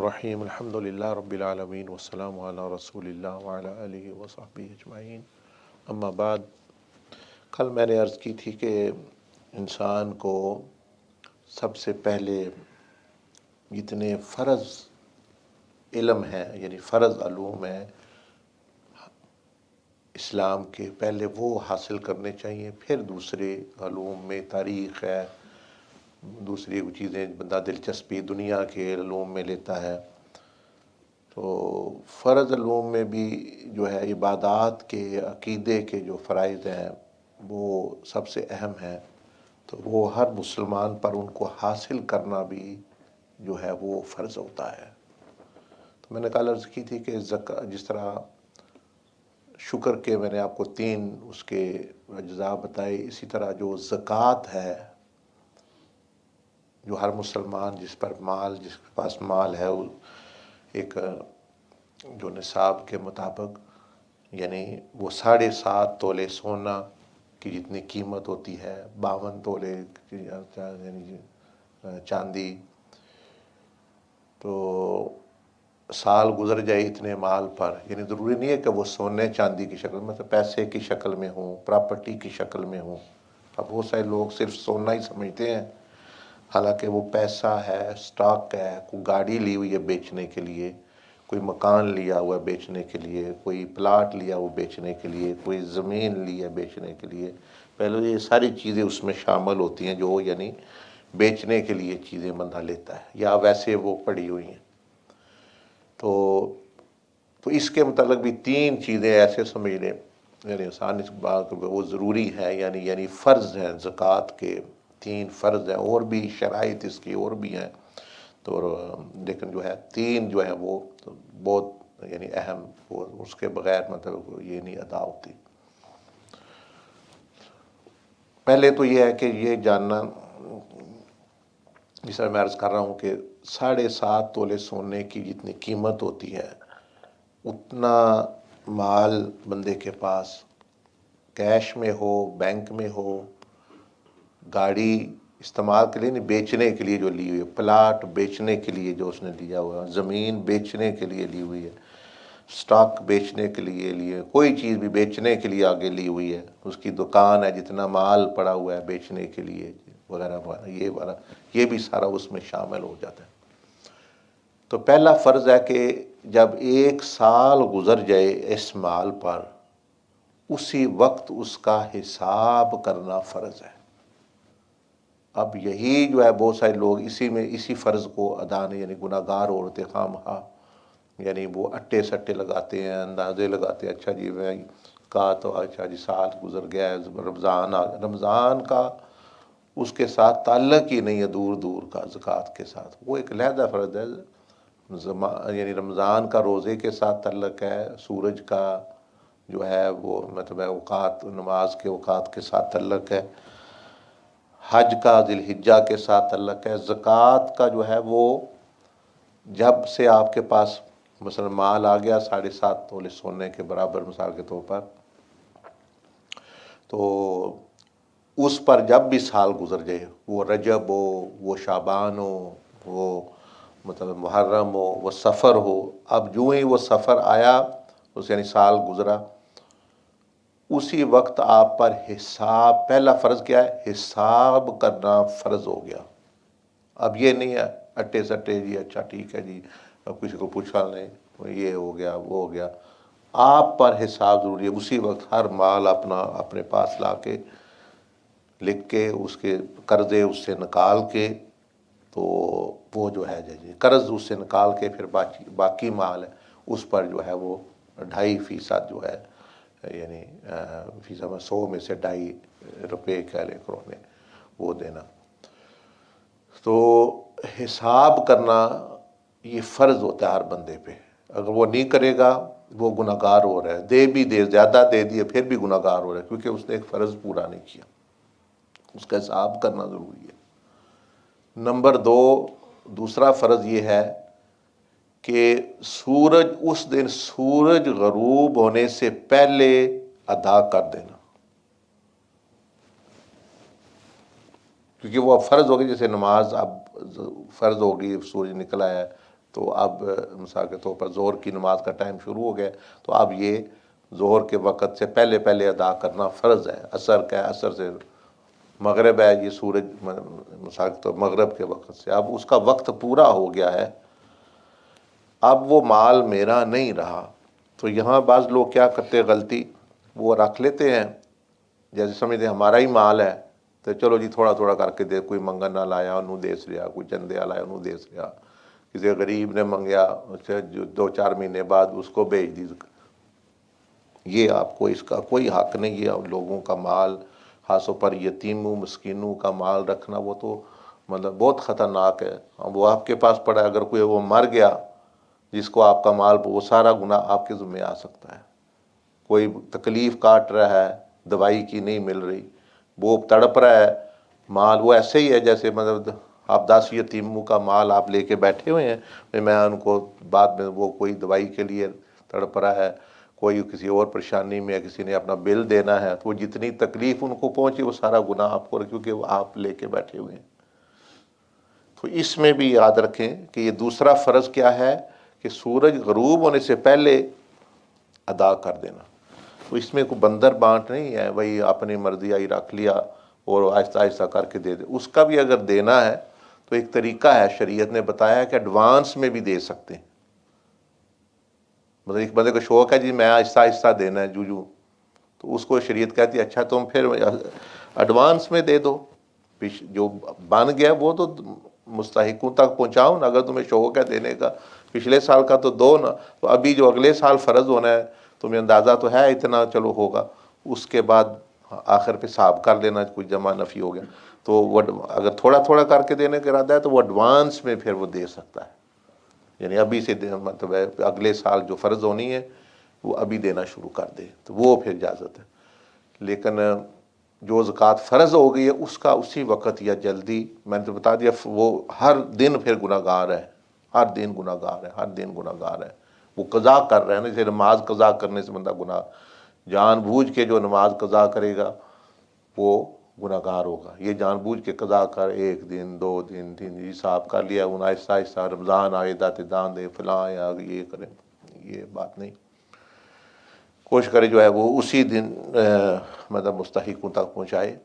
الرحیم الحمدللہ رب العالمین والسلام علی رسول اللہ وعلی آلہ وصحبہ اجمعین اما بعد۔ کل میں نے عرض کی تھی کہ انسان کو سب سے پہلے جتنے فرض علم ہیں یعنی فرض علوم ہیں اسلام کے، پہلے وہ حاصل کرنے چاہیے، پھر دوسرے علوم میں تاریخ ہے، دوسری چیزیں بندہ دلچسپی دنیا کے علوم میں لیتا ہے۔ تو فرض علوم میں بھی جو ہے عبادات کے عقیدے کے جو فرائض ہیں وہ سب سے اہم ہیں، تو وہ ہر مسلمان پر ان کو حاصل کرنا بھی جو ہے وہ فرض ہوتا ہے۔ تو میں نے کل عرض کی تھی کہ جس طرح شکر کے میں نے آپ کو 3 اس کے اجزاء بتائے، اسی طرح جو زکوٰۃ ہے، جو ہر مسلمان جس کے پاس مال ہے، ایک جو نصاب کے مطابق یعنی وہ 7.5 تولے سونا کی جتنی قیمت ہوتی ہے، 52 تولے یعنی چاندی، تو سال گزر جائے اتنے مال پر، یعنی ضروری نہیں ہے کہ وہ سونے چاندی کی شکل میں، مطلب پیسے کی شکل میں ہوں، پراپرٹی کی شکل میں ہوں۔ اب بہت سارے لوگ صرف سونا ہی سمجھتے ہیں، حالانکہ وہ پیسہ ہے، سٹاک ہے، کوئی گاڑی لی ہوئی ہے بیچنے کے لیے، کوئی مکان لیا ہوا ہے بیچنے کے لیے، کوئی پلاٹ لیا ہوا بیچنے کے لیے، کوئی زمین لی ہے بیچنے کے لیے۔ پہلے یہ ساری چیزیں اس میں شامل ہوتی ہیں جو یعنی بیچنے کے لیے چیزیں بندہ لیتا ہے، یا ویسے وہ پڑی ہوئی ہیں۔ تو اس کے متعلق بھی 3 چیزیں ایسے سمجھ لیں، یعنی انسان اس بات وہ ضروری ہے، یعنی فرض ہیں، زکوٰۃ کے 3 فرض ہیں، اور بھی شرائط اس کی اور بھی ہیں، تو لیکن جو ہے 3 جو ہیں وہ بہت یعنی اہم، وہ اس کے بغیر مطلب یہ نہیں ادا ہوتی۔ پہلے تو یہ ہے کہ یہ جاننا، جس طرح میں عرض کر رہا ہوں کہ 7.5 تولے سونے کی جتنی قیمت ہوتی ہے، اتنا مال بندے کے پاس کیش میں ہو، بینک میں ہو، گاڑی استعمال کے لیے نہیں، بیچنے کے لیے جو لی ہوئی ہے، پلاٹ بیچنے کے لیے جو اس نے لیا ہوا ہے، زمین بیچنے کے لیے لی ہوئی ہے، سٹاک بیچنے کے لیے لیے، کوئی چیز بھی بیچنے کے لیے آگے لی ہوئی ہے، اس کی دکان ہے، جتنا مال پڑا ہوا ہے بیچنے کے لیے وغیرہ وغیرہ، یہ بھی سارا اس میں شامل ہو جاتا ہے۔ تو پہلا فرض ہے کہ جب 1 سال گزر جائے اس مال پر، اسی وقت اس کا حساب کرنا فرض ہے۔ اب یہی جو ہے بہت سارے لوگ اسی فرض کو ادا نہیں، یعنی گناہ گار ہوتے خواہ، یعنی وہ اٹے سٹے لگاتے ہیں، اندازے لگاتے ہیں، اچھا جی میں کہا تو اچھا جی سال گزر گیا ہے، رمضان کا اس کے ساتھ تعلق ہی نہیں ہے، دور دور کا زکوٰۃ کے ساتھ، وہ ایک علیحدہ فرض ہے، یعنی رمضان کا روزے کے ساتھ تعلق ہے، سورج کا جو ہے وہ مطلب اوقات، نماز کے اوقات کے ساتھ تعلق ہے، حج کا ذی الحجہ کے ساتھ تعلق ہے۔ زکوٰۃ کا جو ہے وہ جب سے آپ کے پاس مثلا مال آ گیا 7.5 تولے سونے کے برابر مثال کے طور پر، تو اس پر جب بھی سال گزر جائے، وہ رجب ہو، وہ شعبان ہو، وہ مطلب محرم ہو، وہ سفر ہو، اب جو ہی وہ سفر آیا، اس یعنی سال گزرا، اسی وقت آپ پر حساب، پہلا فرض کیا ہے؟ حساب کرنا فرض ہو گیا۔ اب یہ نہیں ہے اٹے سٹے جی اچھا ٹھیک ہے جی، اب کسی کو پوچھا نہیں، یہ ہو گیا وہ ہو گیا، آپ پر حساب ضروری ہے۔ اسی وقت ہر مال اپنے پاس لا کے لکھ کے، اس کے قرضے اس سے نکال کے، تو وہ جو ہے جی قرض اس سے نکال کے پھر باقی مال ہے اس پر جو ہے وہ 2.5% جو ہے، یعنی فیصد 100 میں سے 2.5 روپے کہہ لیں کروڑ نے وہ دینا۔ تو حساب کرنا یہ فرض ہوتا ہے ہر بندے پہ، اگر وہ نہیں کرے گا وہ گناہ گار ہو رہا ہے، دے زیادہ دے دیے پھر بھی گناہ گار ہو رہا ہے، کیونکہ اس نے ایک فرض پورا نہیں کیا، اس کا حساب کرنا ضروری ہے۔ نمبر 2، دوسرا فرض یہ ہے کہ اس دن سورج غروب ہونے سے پہلے ادا کر دینا، کیونکہ وہ فرض ہوگی، جیسے نماز اب فرض ہوگی، سورج نکل آیا ہے تو اب مثال کے طور پر ظہر کی نماز کا ٹائم شروع ہو گیا، تو اب یہ ظہر کے وقت سے پہلے پہلے ادا کرنا فرض ہے۔ عصر کا ہے، عصر سے مغرب ہے، یہ سورج مثال کے طور مغرب کے وقت سے اب اس کا وقت پورا ہو گیا ہے، اب وہ مال میرا نہیں رہا۔ تو یہاں بعض لوگ کیا کرتے غلطی، وہ رکھ لیتے ہیں جیسے سمجھتے ہیں ہمارا ہی مال ہے، تو چلو جی تھوڑا تھوڑا کر کے دے، کوئی منگن نہ لایا انہوں دیس لیا، کوئی چندے لایا انہوں دیس لیا، کسی غریب نے منگیا اسے جو 2-4 مہینے بعد اس کو بھیج دی۔ یہ آپ کو اس کا کوئی حق نہیں ہے، لوگوں کا مال خاصوں پر یتیموں مسکینوں کا مال رکھنا، وہ تو مطلب بہت خطرناک ہے۔ وہ آپ کے پاس پڑا ہے، اگر کوئی وہ مر گیا جس کو آپ کا مال، وہ سارا گناہ آپ کے ذمہ آ سکتا ہے۔ کوئی تکلیف کاٹ رہا ہے، دوائی کی نہیں مل رہی، وہ تڑپ رہا ہے، مال وہ ایسے ہی ہے جیسے مطلب آپ 10 یتیموں کا مال آپ لے کے بیٹھے ہوئے ہیں، میں ان کو بعد میں وہ کوئی دوائی کے لیے تڑپ رہا ہے، کوئی کسی اور پریشانی میں ہے، کسی نے اپنا بل دینا ہے، تو وہ جتنی تکلیف ان کو پہنچی وہ سارا گناہ آپ کو، کیونکہ وہ آپ لے کے بیٹھے ہوئے ہیں۔ تو اس میں بھی یاد رکھیں کہ یہ دوسرا فرض کیا ہے کہ سورج غروب ہونے سے پہلے ادا کر دینا۔ تو اس میں کوئی بندر بانٹ نہیں ہے، وہی اپنی مرضی آئی رکھ لیا اور آہستہ آہستہ کر کے دے دے۔ اس کا بھی اگر دینا ہے تو ایک طریقہ ہے، شریعت نے بتایا ہے کہ ایڈوانس میں بھی دے سکتے ہیں۔ مطلب ایک بندے کو شوق ہے جی میں آہستہ آہستہ دینا ہے جو تو اس کو شریعت کہتی ہے اچھا تم پھر ایڈوانس میں دے دو، جو بن گیا وہ تو مستحقوں تک پہنچاؤ نا، اگر تمہیں شوق ہے دینے کا، پچھلے سال کا تو دو نا، تو ابھی جو اگلے سال فرض ہونا ہے تمہیں اندازہ تو ہے اتنا چلو ہوگا، اس کے بعد آخر پہ حساب کر لینا کوئی جمع نفی ہو گیا، تو وہ اگر تھوڑا تھوڑا کر کے دینے کا ارادہ ہے تو وہ ایڈوانس میں پھر وہ دے سکتا ہے، یعنی ابھی سے مطلب ہے اگلے سال جو فرض ہونی ہے وہ ابھی دینا شروع کر دے، تو وہ پھر اجازت ہے۔ لیکن جو زکوٰۃ فرض ہو گئی ہے اس کا اسی وقت یا جلدی، میں نے تو بتا دیا وہ ہر دن پھر گناہ گار ہے، ہر دن گناہ گار ہے، ہر دن گناہ گار ہے، وہ قضا کر رہے ہیں نا، جیسے نماز قضا کرنے سے بندہ گناہ، جان بوجھ کے جو نماز قضا کرے گا وہ گناہ گار ہوگا۔ یہ جان بوجھ کے قضا کر 1 دن 2 دن 3 دن حساب کر لیا، انہیں آہستہ آہستہ رمضان آئے داتے دان دے فلاں یا یہ کریں، یہ بات نہیں۔ کوشش کرے جو ہے وہ اسی دن مطلب مستحقوں تک پہنچائے،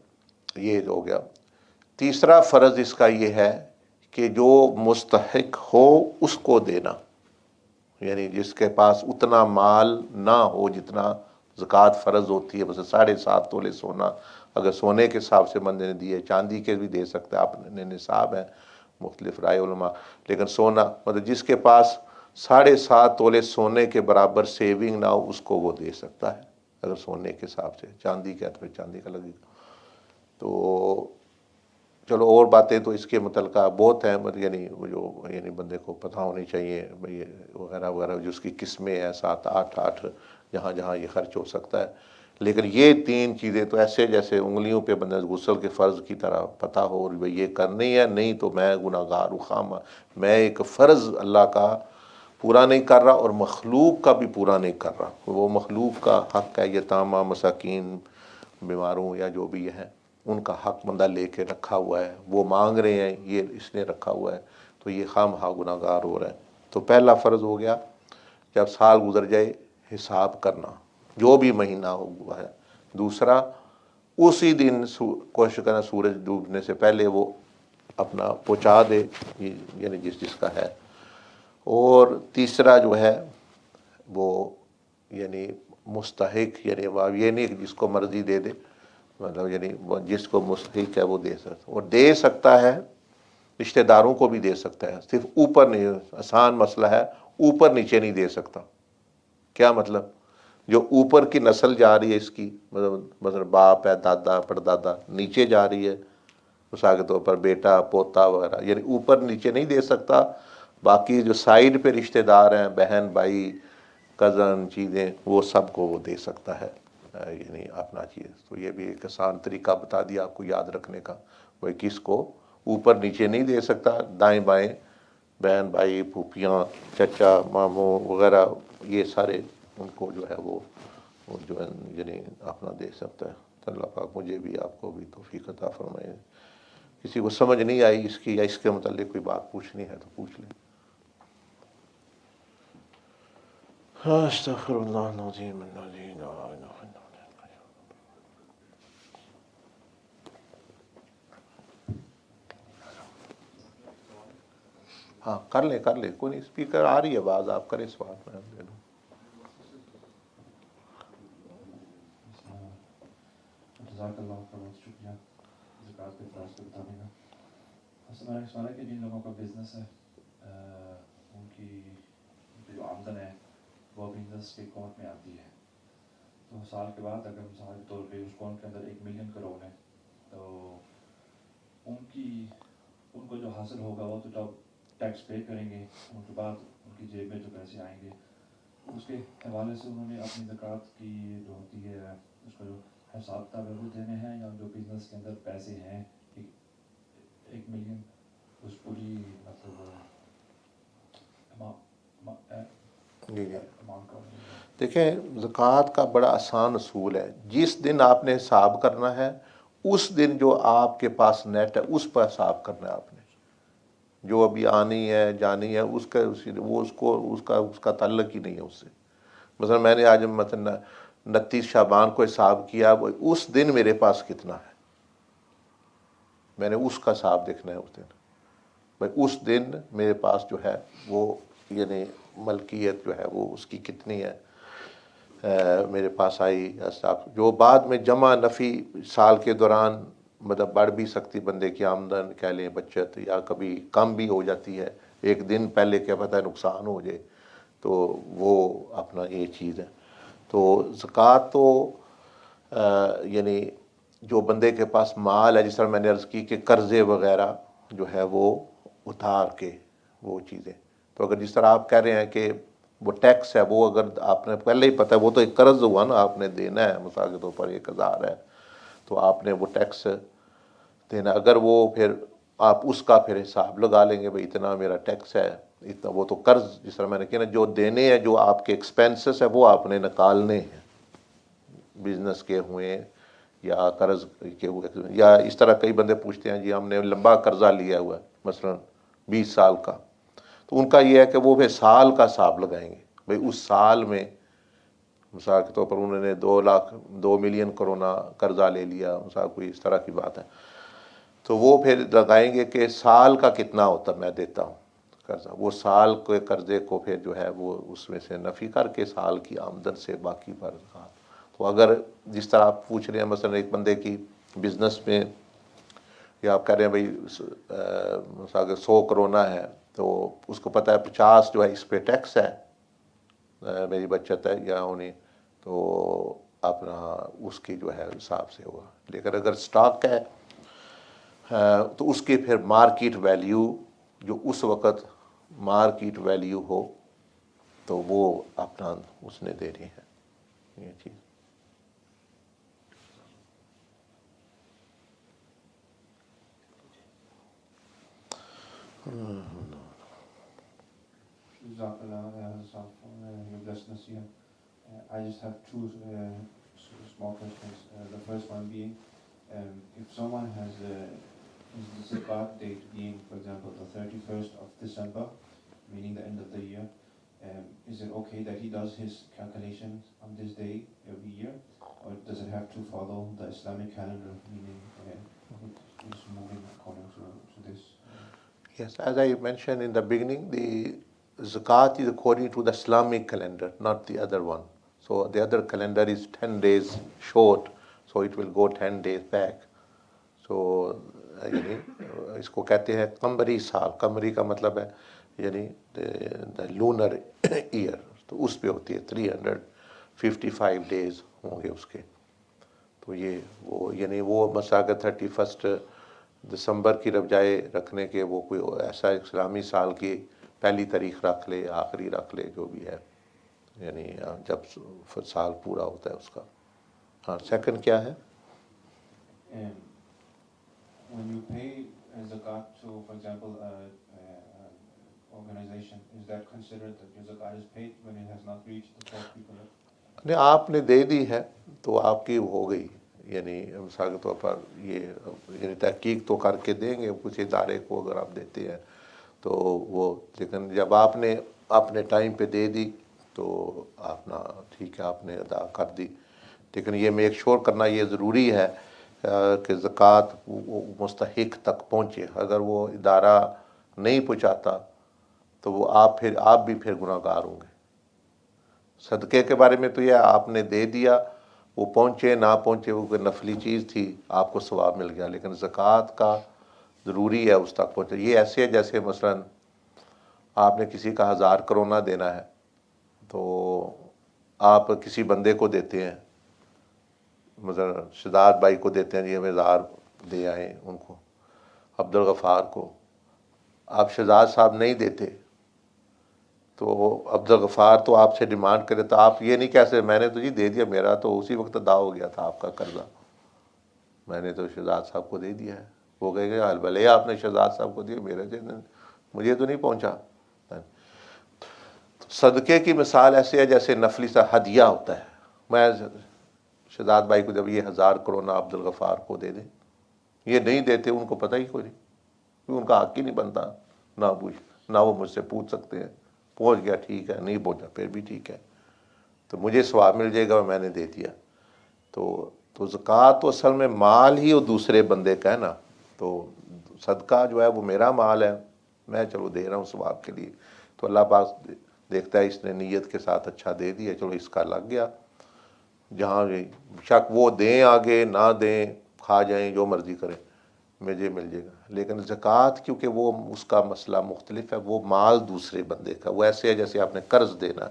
یہ ہو گیا۔ تیسرا فرض اس کا یہ ہے کہ جو مستحق ہو اس کو دینا، یعنی جس کے پاس اتنا مال نہ ہو جتنا زکوٰۃ فرض ہوتی ہے، بس 7.5 تولے سونا، اگر سونے کے حساب سے بندے نے دیے، چاندی کے بھی دے سکتا ہے، اپنے نصاب ہے، مختلف رائے علماء، لیکن سونا مطلب جس کے پاس 7.5 تولے سونے کے برابر سیونگ نہ ہو اس کو وہ دے سکتا ہے، اگر سونے کے حساب سے، چاندی کا تو پھر چاندی کا لگے گا۔ تو چلو اور باتیں تو اس کے متعلقہ بہت ہیں، یعنی وہ جو یعنی بندے کو پتہ ہونی چاہیے بھئی وغیرہ وغیرہ، جو اس کی قسمیں ہیں 7 8 جہاں جہاں یہ خرچ ہو سکتا ہے، لیکن یہ 3 چیزیں تو ایسے جیسے انگلیوں پہ بندے غسل کے فرض کی طرح پتہ ہو، اور بھئی یہ کرنی ہے، نہیں تو میں گناہ گار ہوں، خامہ میں ایک فرض اللہ کا پورا نہیں کر رہا اور مخلوق کا بھی پورا نہیں کر رہا۔ وہ مخلوق کا حق ہے، یتامہ مساکین بیماروں یا جو بھی ہے ان کا حق بندہ لے کے رکھا ہوا ہے، وہ مانگ رہے ہیں، یہ اس نے رکھا ہوا ہے، تو یہ خواہ گناہ گار ہو رہا ہے۔ تو پہلا فرض ہو گیا جب سال گزر جائے حساب کرنا، جو بھی مہینہ ہوا ہے۔ دوسرا اسی دن کوشش کرنا سورج ڈوبنے سے پہلے وہ اپنا پہنچا دے، یعنی جس کا ہے۔ اور تیسرا جو ہے وہ یعنی مستحق، یعنی یہ نہیں کہ جس کو مرضی دے دے، مطلب یعنی جس کو مستحق ہے وہ دے سکتا، اور دے سکتا ہے رشتہ داروں کو بھی دے سکتا ہے، صرف اوپر نہیں، آسان مسئلہ ہے، اوپر نیچے نہیں دے سکتا۔ کیا مطلب؟ جو اوپر کی نسل جا رہی ہے اس کی، مطلب باپ ہے، دادا پردادا، نیچے جا رہی ہے مثال کے طور پر بیٹا پوتا وغیرہ، یعنی اوپر نیچے نہیں دے سکتا۔ باقی جو سائیڈ پہ رشتہ دار ہیں، بہن بھائی کزن چیزیں، وہ سب کو وہ دے سکتا ہے، یعنی اپنا چیز۔ تو یہ بھی ایک آسان طریقہ بتا دیا آپ کو یاد رکھنے کا، وہ کس کو اوپر نیچے نہیں دے سکتا، دائیں بائیں بہن بھائی پھوپھیاں چچا ماموں وغیرہ، یہ سارے ان کو جو ہے وہ جو ہے یعنی اپنا دے سکتا ہے۔ تو اللہ پاک مجھے بھی آپ کو بھی توفیق عطا فرمائے۔ کسی کو سمجھ نہیں آئی اس کی یا اس کے متعلق کوئی بات پوچھنی ہے تو پوچھ لیں۔ استغفراللہ العظیم العظیم لا الہ الا اللہ۔ ہاں کر لیں کوئی نہیں، اسپیکر آ رہی ہے آواز، آپ کریں سوال میں دے دوں۔ جزاک اللہ کا بہت شکریہ زکوٰۃ کے فراز کو بتانے کا۔ اصل میں سوال ہے کہ جن لوگوں کا بزنس ہے ان کی جو آمدن ہے وہ بزنس کے اکاؤنٹ میں آتی ہے، تو سال کے بعد اگر مثال کے طور پہ اس اکاؤنٹ کے اندر 1 ملین کروڑ ہے تو ان کو جو حاصل ہوگا وہ تو جب ٹیکس پے کریں گے، ان کے بعد ان کی جیب میں جو پیسے آئیں گے اس کے حوالے سے انہوں نے اپنی زکوٰۃ کی جو ہوتی ہے اس کا جو حساب کتاب ہے وہ دینے ہیں، یا جو بزنس کے اندر پیسے ہیں 1 ملین اس پوری مطلب جی جی اماؤنٹ کا؟ دیکھیں، زکوٰۃ کا بڑا آسان اصول ہے، جس دن آپ نے حساب کرنا ہے اس دن جو آپ کے پاس نیٹ ہے اس پر حساب کرنا ہے آپ نے، جو ابھی آنی ہے جانی ہے اس کا وہ اس کا تعلق ہی نہیں ہے اس سے۔ مثلا میں نے آج مثلا 29 شعبان کو حساب کیا، اس دن میرے پاس کتنا ہے، میں نے اس کا حساب دیکھنا ہے اس دن، بھائی اس دن میرے پاس جو ہے وہ یعنی ملکیت جو ہے وہ اس کی کتنی ہے میرے پاس آئی، جو بعد میں جمع نفی سال کے دوران مطلب بڑھ بھی سکتی، بندے کی آمدن کہہ لیں بچت، یا کبھی کم بھی ہو جاتی ہے، ایک دن پہلے کیا پتہ ہے نقصان ہو جائے، تو وہ اپنا یہ چیز ہے۔ تو زکوٰۃ تو یعنی جو بندے کے پاس مال ہے، جس طرح میں نے عرض کی کہ قرضے وغیرہ جو ہے وہ اتار کے وہ چیزیں، تو اگر جس طرح آپ کہہ رہے ہیں کہ وہ ٹیکس ہے، وہ اگر آپ نے پہلے ہی پتہ ہے وہ تو ایک قرض ہوا نا، آپ نے دینا ہے مثال کے طور پر 1000 ہے تو آپ نے وہ ٹیکس دینا، اگر وہ پھر آپ اس کا پھر حساب لگا لیں گے، بھئی اتنا میرا ٹیکس ہے، اتنا وہ تو قرض، جس طرح میں نے کہا نا، جو دینے ہیں جو آپ کے ایکسپینسز ہے وہ آپ نے نکالنے ہیں، بزنس کے ہوئے یا قرض کے ہوئے، یا اس طرح کئی بندے پوچھتے ہیں جی ہم نے لمبا قرضہ لیا ہوا ہے مثلا 20 سال کا، تو ان کا یہ ہے کہ وہ پھر سال کا حساب لگائیں گے، بھئی اس سال میں مثال کے طور پر انہوں نے 2 ملین کرونا قرضہ لے لیا، مثال کوئی اس طرح کی بات ہے، تو وہ پھر لگائیں گے کہ سال کا کتنا ہوتا میں دیتا ہوں قرضہ، وہ سال کے قرضے کو پھر جو ہے وہ اس میں سے نفی کر کے سال کی آمدن سے باقی پر زکوٰۃ۔ تو اگر جس طرح آپ پوچھ رہے ہیں مثلا ایک بندے کی بزنس میں، یا آپ کہہ رہے ہیں بھائی مثال کہ 100 کرونا ہے تو اس کو پتہ ہے 50 جو ہے اس پہ ٹیکس ہے، میری بچت ہے یا ہونی، تو اپنا اس کی جو ہے حساب سے ہوگا، لیکن اگر سٹاک ہے تو اس کی پھر مارکیٹ ویلیو جو اس وقت مارکیٹ ویلیو ہو تو وہ اپنا اس نے دینی ہے یہ چیز۔ I just have two small questions. The first one being, if someone has the zakat date being, for example, the 31st of December, meaning the end of the year, is it okay that he does his calculations on this day every year, or does it have to follow the Islamic calendar, meaning it's moving according to this? Yes, as I mentioned in the beginning, the zakat is according to the Islamic calendar, not the other one. So the other calendar is 10 days short, so it will go 10 days back. So یعنی اس کو کہتے ہیں قمری سال، قمری کا مطلب ہے یعنی لونر ایئر، تو اس پہ ہوتی ہے 355 ڈیز ہوں گے اس کے، تو یہ وہ یعنی وہ مثلا کہ 31 دسمبر کی بجائے رکھنے کے وہ کوئی ایسا اسلامی سال کی پہلی تاریخ رکھ لے، آخری رکھ لے، جو بھی ہے، یعنی جب سال پورا ہوتا ہے اس کا۔ ہاں سیکنڈ کیا ہے؟ When you pay zakat to, for example, organization, is that considered that your zakat is paid when it has not reached the 12 people? نہیں آپ نے دے دی ہے تو آپ کی ہو گئی، یعنی مثال کے طور پر یہ یعنی تحقیق تو کر کے دیں گے کچھ ادارے کو اگر آپ دیتے ہیں تو وہ، لیکن جب آپ نے اپنے ٹائم پہ دے دی تو آپ نا ٹھیک ہے آپ نے ادا کر دی، لیکن یہ میک شور کرنا یہ ضروری ہے کہ زکوٰۃ مستحق تک پہنچے. اگر وہ ادارہ نہیں پہنچاتا تو وہ آپ بھی پھر گناہ گار ہوں گے. صدقے کے بارے میں تو یہ آپ نے دے دیا، وہ پہنچے نہ پہنچے وہ کوئی نفلی چیز تھی، آپ کو ثواب مل گیا، لیکن زکوٰۃ کا ضروری ہے اس تک پہنچے. یہ ایسے ہے جیسے مثلا آپ نے کسی کا 1000 کرونا دینا ہے تو آپ کسی بندے کو دیتے ہیں، مثلا شہزاد بھائی کو دیتے ہیں، جی ہمیں 1000 دے آئیں ان کو، عبدالغفار کو. آپ شہزاد صاحب نہیں دیتے تو عبدالغفار تو آپ سے ڈیمانڈ کرے تو آپ یہ نہیں کہہ سکتے میں نے تو جی دے دیا، میرا تو اسی وقت ادا ہو گیا تھا آپ کا قرضہ، میں نے تو شہزاد صاحب کو دے دیا ہے. وہ کہے گا بھلے آپ نے شہزاد صاحب کو دیا، مجھے تو نہیں پہنچا. صدقے کی مثال ایسے ہے جیسے نفلی سا ہدیہ ہوتا ہے. میں شہزاد بھائی کو جب یہ 1000 کرونا عبدالغفار کو دے دیں، یہ نہیں دیتے ان کو پتہ ہی کوئی نہیں، کیونکہ ان کا حق ہی نہیں بنتا نہ وہ مجھ سے پوچھ سکتے ہیں. پہنچ گیا ٹھیک ہے، نہیں پہنچا پھر بھی ٹھیک ہے، تو مجھے ثواب مل جائے گا، میں نے دے دیا. تو زکوٰۃ تو اصل میں مال ہی وہ دوسرے بندے کا ہے نا. تو صدقہ جو ہے وہ میرا مال ہے، میں چلو دے رہا ہوں ثواب کے لیے، تو اللہ پاک دیکھتا ہے اس نے نیت کے ساتھ اچھا دے دیا، چلو اس کا لگ گیا. جہاں شک وہ دیں آگے نہ دیں، کھا جائیں جو مرضی کریں، مجھے مل جائے گا. لیکن زکوٰۃ کیونکہ وہ اس کا مسئلہ مختلف ہے، وہ مال دوسرے بندے کا، وہ ایسے ہے جیسے آپ نے قرض دینا،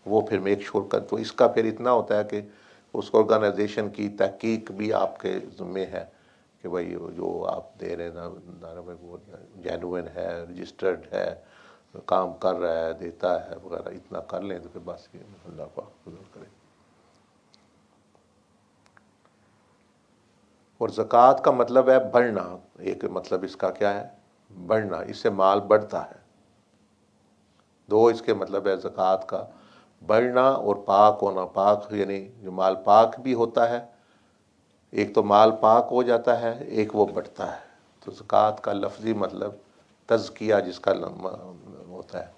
وہ پھر میک شور کر. تو اس کا پھر اتنا ہوتا ہے کہ اس آرگنائزیشن کی تحقیق بھی آپ کے ذمے ہے کہ بھائی جو آپ دے رہے ہیں وہ جینوئن ہے، رجسٹرڈ ہے، کام کر رہا ہے، دیتا ہے وغیرہ، اتنا کر لیں تو پھر بس یہ اللہ پاک قبول کرے. اور زکوٰۃ کا مطلب ہے بڑھنا. ایک مطلب اس کا کیا ہے؟ بڑھنا، اس سے مال بڑھتا ہے. دو اس کے مطلب ہے زکوٰۃ کا، بڑھنا اور پاک ہونا. پاک یعنی جو مال پاک بھی ہوتا ہے، ایک تو مال پاک ہو جاتا ہے، ایک وہ بڑھتا ہے. تو زکوٰۃ کا لفظی مطلب تزکیہ جس کا ہوتا ہے،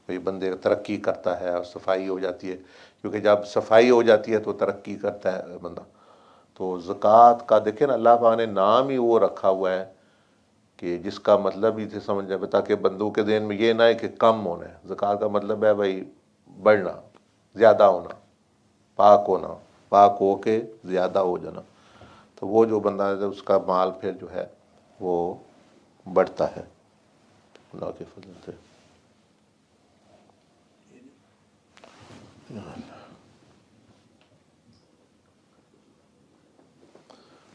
یہ بندے ترقی کرتا ہے اور صفائی ہو جاتی ہے، کیونکہ جب صفائی ہو جاتی ہے تو ترقی کرتا ہے بندہ. تو زکوٰۃ کا دیکھیں نا اللہ پاک نے نام ہی وہ رکھا ہوا ہے کہ جس کا مطلب ہی سمجھ جائے، تاکہ بندوں کے ذہن میں یہ نہ ہے کہ کم ہونا ہے. زکوٰۃ کا مطلب ہے بھائی بڑھنا، زیادہ ہونا، پاک ہونا، پاک ہو کے زیادہ ہو جانا. تو وہ جو بندہ ہے اس کا مال پھر جو ہے وہ بڑھتا ہے اللہ کے فضل سے.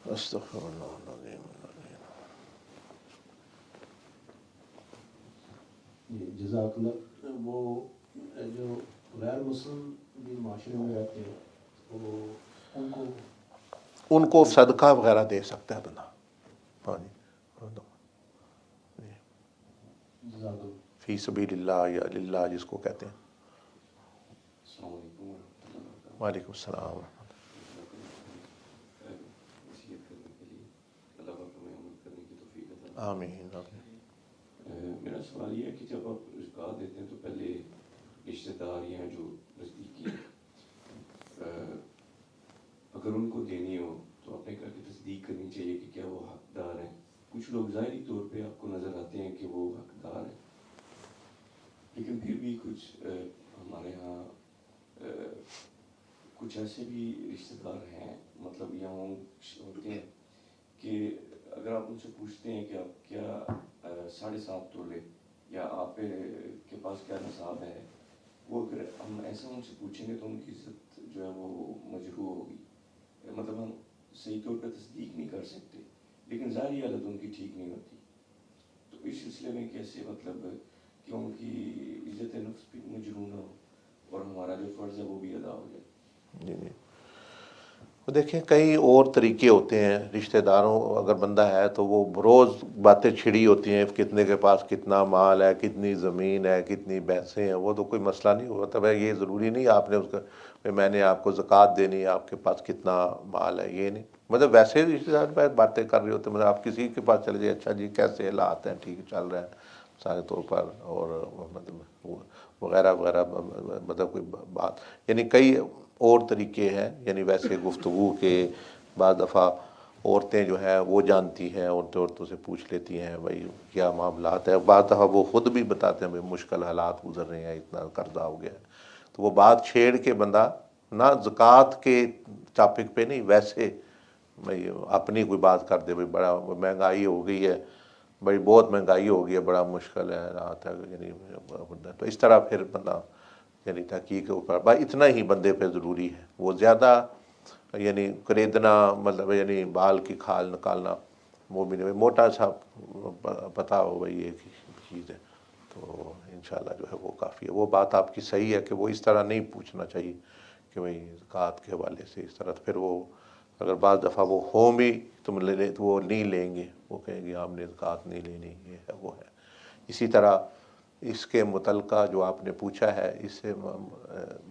استغفر اللہ العظیم. جزاک اللہ. وہ جو غیر مسلم بھی معاشرے میں رہتے ہیں وہ ان کو صدقہ وغیرہ دے سکتا ہے بندہ. ہاں جی، جزاک اللہ. فی سبیل اللہ یا للہ جس کو کہتے ہیں. السلام علیکم ورحمۃ اللہ وبرکاتہ. وعلیکم السلام. نصیحت کرنے کے لیے اللہ پاک ہمیں عمل کرنے کی توفیق عطا فرمائے. آمین آمین. میرا سوال یہ ہے کہ جب آپ زکوٰۃ دیتے ہیں تو پہلے رشتہ دار یا جو نزدیکی اگر ان کو دینی ہو تو آپ نے کہا کہ تصدیق کرنی چاہیے کہ کیا وہ حقدار ہیں. کچھ لوگ ظاہری طور پہ آپ کو نظر آتے ہیں کہ وہ حقدار ہیں، لیکن پھر بھی کچھ ہمارے ہاں کچھ ایسے بھی رشتہ دار ہیں، مطلب یہاں ہوتے ہیں کہ اگر آپ ان سے پوچھتے ہیں کہ آپ کیا 7.5 تولے یا آپ کے پاس کیا نصاب ہے، وہ اگر ہم ایسا ان سے پوچھیں گے تو ان کی عزت جو ہے وہ مجروح ہوگی. مطلب ہم صحیح طور پہ تصدیق نہیں کر سکتے، لیکن ظاہری حالت ان کی ٹھیک نہیں ہوتی. تو اس سلسلے میں کیسے مطلب کہ ان کی عزت نفس بھی مجروح نہ ہو اور ہمارا جو فرض ہے وہ بھی ادا ہو جائے. جی جی. وہ دیکھیں کئی اور طریقے ہوتے ہیں رشتہ داروں، اگر بندہ ہے تو وہ روز باتیں چھڑی ہوتی ہیں، کتنے کے پاس کتنا مال ہے، کتنی زمین ہے، کتنی بھینسیں ہیں، وہ تو کوئی مسئلہ نہیں ہوتا. بھائی یہ ضروری نہیں آپ نے اس کا میں نے آپ کو زکوٰۃ دینی ہے، آپ کے پاس کتنا مال ہے، یہ نہیں. مطلب ویسے رشتہ دار باتیں کر رہے ہوتے ہیں، مطلب آپ کسی کے پاس چلے جائیں، اچھا جی کیسے حالات ہیں، ٹھیک چل رہے ہیں سارے طور پر، اور مطلب وغیرہ وغیرہ، مطلب کوئی بات، یعنی کئی اور طریقے ہیں، یعنی ویسے گفتگو کے بعض دفعہ عورتیں جو ہیں وہ جانتی ہیں، عورتوں سے پوچھ لیتی ہیں بھائی کیا معاملات ہے، بعض دفعہ وہ خود بھی بتاتے ہیں بھائی مشکل حالات گزر رہے ہیں، اتنا قرضہ ہو گیا ہے، تو وہ بات چھیڑ کے بندہ نہ زکوٰۃ کے ٹاپک پہ نہیں، ویسے بھائی اپنی کوئی بات کر دے، بھائی بڑا مہنگائی ہو گئی ہے، بڑی بہت مہنگائی ہو گئی ہے، بڑا مشکل ہے رات ہے، یعنی تو اس طرح پھر بندہ یعنی تحقیق کے اوپر بھائی اتنا ہی بندے پہ ضروری ہے، وہ زیادہ یعنی کریدنا مطلب یعنی بال کی کھال نکالنا وہ بھی نہیں، موٹا سا پتہ ہو بھائی یہ چیز ہے، تو انشاءاللہ جو ہے وہ کافی ہے۔ وہ بات آپ کی صحیح ہے کہ وہ اس طرح نہیں پوچھنا چاہیے کہ بھائی زکوٰۃ کے حوالے سے اس طرح، تو پھر وہ اگر بعض دفعہ وہ ہوں بھی تم لے تو وہ نہیں لیں گے، وہ کہیں گے ہم نے زکوٰۃ نہیں لینی، یہ ہے وہ ہے۔ اسی طرح اس کے متعلقہ جو آپ نے پوچھا ہے، اس سے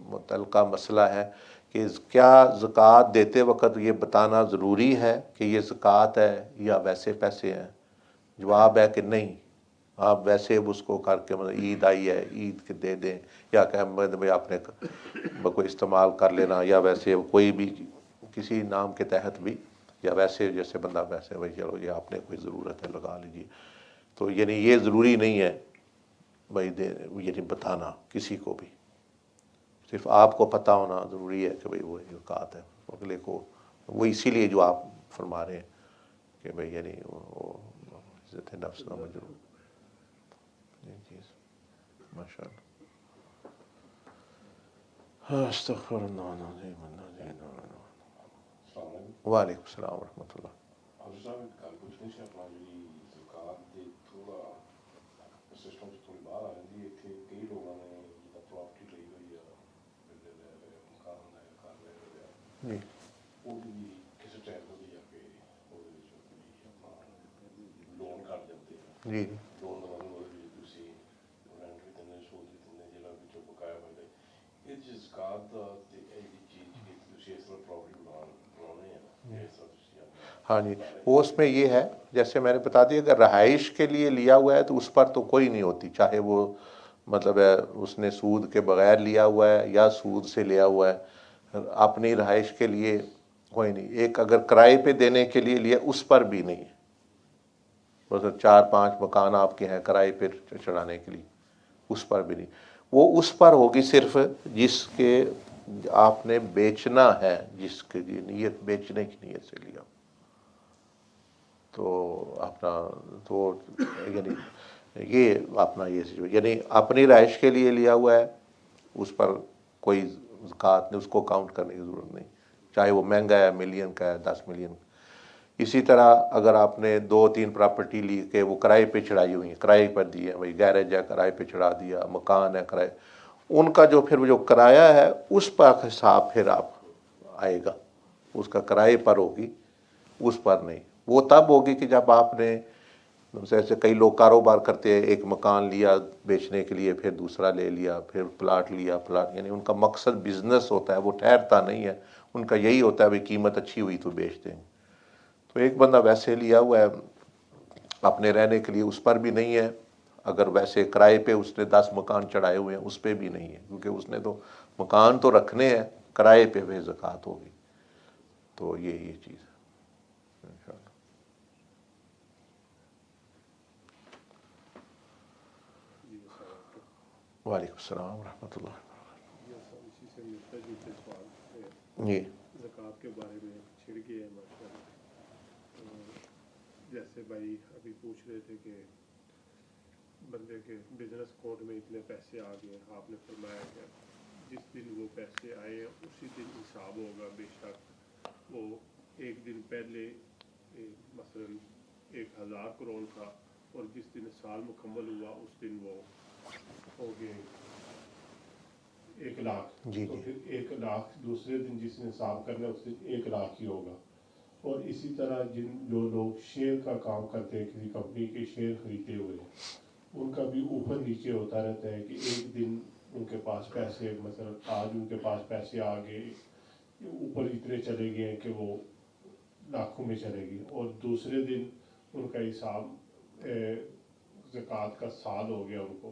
متعلقہ مسئلہ ہے کہ کیا زکوٰۃ دیتے وقت یہ بتانا ضروری ہے کہ یہ زکوٰۃ ہے یا ویسے پیسے ہیں؟ جواب ہے کہ نہیں، آپ ویسے اس کو کر کے مطلب عید آئی ہے عید کے دے دیں، یا کہ بھائی آپ نے کوئی استعمال کر لینا، یا ویسے کوئی بھی کسی نام کے تحت بھی، یا ویسے جیسے بندہ ویسے بھائی چلو یہ آپ نے کوئی ضرورت ہے لگا لیجیے، تو یعنی یہ ضروری نہیں ہے بھائی یعنی بتانا کسی کو بھی، صرف آپ کو پتہ ہونا ضروری ہے کہ بھئی وہ زکوٰۃ ہے، اگلے کو وہ اسی لیے جو آپ فرما رہے ہیں کہ بھئی یعنی وہ عزت نفس نہ مجروح، یہ چیز ماشاء اللہ۔ استغفر اللہ العظیم العظیم۔ السلام علیکم۔ وعلیکم السلام ورحمۃ اللہ۔ حضرت صاحب ایک گل پوچھنی سی، اپنا جی زکوٰۃ دی تھوڑا سسٹم سے تھوڑی باہر آ جاتی ہے، اتنے کئی لوگوں نے جدا پراپرٹی لی ہوئی ہے، بلڈر لے ہوئے، مکان لے گھر لے ہوئے، جی وہ بھی کسی ٹائم کو بھی آ کے وہ اپنا لون کر جاتے ہیں، جی لون کا مطلب وہ تھی رینٹ بھی دینے، سود بھی دینے، جہاں بھی بقایا بنتے یہ جی زکوٰۃ کا چیز کہ تھی اس طرح پراپرٹی بنانے ہیں، اس طرح ہاں جی، وہ اس میں یہ ہے جیسے میں نے بتا دیا، اگر رہائش کے لیے لیا ہوا ہے تو اس پر تو کوئی نہیں ہوتی، چاہے وہ مطلب ہے اس نے سود کے بغیر لیا ہوا ہے یا سود سے لیا ہوا ہے، اپنی رہائش کے لیے کوئی نہیں۔ ایک اگر کرائے پہ دینے کے لیے لیا اس پر بھی نہیں ہے، مطلب 4-5 مکان آپ کے ہیں کرائے پہ چڑھانے کے لیے، اس پر بھی نہیں، وہ اس پر ہوگی صرف جس کے آپ نے بیچنا ہے، جس کی نیت بیچنے کی نیت سے لیا، تو اپنا تو یعنی یہ اپنا یہ یعنی اپنی رہائش کے لیے لیا ہوا ہے، اس پر کوئی زکوٰۃ نہیں، اس کو کاؤنٹ کرنے کی ضرورت نہیں، چاہے وہ مہنگا ہے، ملین کا ہے، 10 ملین۔ اسی طرح اگر آپ نے 2-3 پراپرٹی لی کہ وہ کرائے پہ چڑھائی ہوئی ہیں، کرائے پر دی ہے، بھائی گیرج ہے کرائے پہ چڑھا دیا، مکان ہے کرائے، ان کا جو پھر جو کرایہ ہے اس پر حساب پھر آپ آئے گا، اس کا کرائے پر ہوگی، اس پر نہیں۔ وہ تب ہوگی کہ جب آپ نے جیسے کئی لوگ کاروبار کرتے ہیں، ایک مکان لیا بیچنے کے لیے، پھر دوسرا لے لیا، پھر پلاٹ لیا، پلاٹ یعنی ان کا مقصد بزنس ہوتا ہے، وہ ٹھہرتا نہیں ہے، ان کا یہی ہوتا ہے بھائی قیمت اچھی ہوئی تو بیچ دیں گے۔ تو ایک بندہ ویسے لیا ہوا ہے اپنے رہنے کے لیے، اس پر بھی نہیں ہے، اگر ویسے کرائے پہ اس نے 10 مکان چڑھائے ہوئے ہیں اس پہ بھی نہیں ہے، کیونکہ اس نے تو مکان تو رکھنے ہیں، کرائے پہ بھی زکوٰۃ ہوگی، تو یہ چیز ہے انشاءاللہ۔ وعلیکم السلام ورحمۃ اللہ۔ اسی سے ملتا جلتا سوال ہے، جی زکوٰۃ کے بارے میں چھڑ گیا ہے ماشاء اللہ۔ جیسے بھائی ابھی پوچھ رہے تھے کہ بندے کے بزنس اکاؤنٹ میں اتنے پیسے آ گئے، آپ نے فرمایا کہ جس دن وہ پیسے آئے ہیں اسی دن حساب ہوگا، بے شک وہ ایک دن پہلے مثلاً 1000 کروڑ تھا اور جس دن سال مکمل ہوا اس دن وہ ہو گئے 1 لاکھ، جی تو جی پھر 1 لاکھ دوسرے دن جس نے حساب کرنا ہے اس دن 1 لاکھ ہی ہوگا۔ اور اسی طرح جو لوگ شیئر کا کام کرتے ہیں، کسی کمپنی کے شیئر خریدے ہوئے ہیں، ان کا بھی اوپر نیچے ہوتا رہتا ہے کہ ایک دن ان کے پاس پیسے مثلا آج ان کے پاس پیسے آ گئے، اوپر اتنے چلے گئے کہ وہ لاکھوں میں چلے گی، اور دوسرے دن ان کا حساب زکوٰۃ کا سال ہو گیا ان کو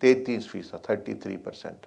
33%, 33%।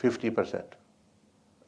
50%।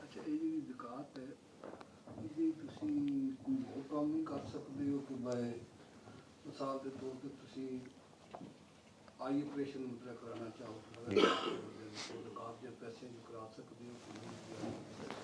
ਅੱਛਾ, ਇਹ ਜਿਹੜੀ ਜ਼ਕਾਤ ਹੈ ਇਹਦੀ ਤੁਸੀਂ ਕੋਈ ਹੋਰ ਕੰਮ ਨਹੀਂ ਕਰ ਸਕਦੇ ਹੋ ਕਿ ਮੈਂ ਮਿਸਾਲ ਦੇ ਤੌਰ ਤੇ ਤੁਸੀਂ ਆਈ ਆਪਰੇਸ਼ਨ ਮਤਲਬ ਕਰਾਉਣਾ ਚਾਹੋ ਜ਼ਕਾਤ ਦੇ ਪੈਸੇ ਨੂੰ ਕਰਾ ਸਕਦੇ ਹੋ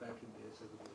ਪੈਸੇ ਦੇ ਸਕਦੇ ਹੋ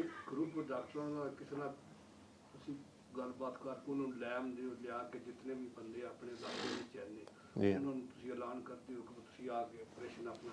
ਇੱਕ ਗਰੁੱਪ ਡਾਕਟਰਾਂ ਦਾ ਕਿਸੇ ਨਾਲ ਗੱਲਬਾਤ ਕਰਕੇ ਉਹਨਾਂ ਨੂੰ ਲਿਆ ਕੇ ਜਿੰਨੇ ਵੀ ਬੰਦੇ ਆਪਣੇ ਇਲਾਕੇ ਵਿੱਚ ਆਏ ਨੇ ਜੀ ਉਹਨਾਂ ਨੂੰ ਤੁਸੀਂ ਐਲਾਨ ਕਰਦੇ ਹੋ ਕਿ ਤੁਸੀਂ ਆ ਕੇ ਆਪਰੇਸ਼ਨ ਆਪਣਾ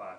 5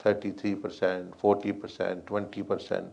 33%, 40%, 20%,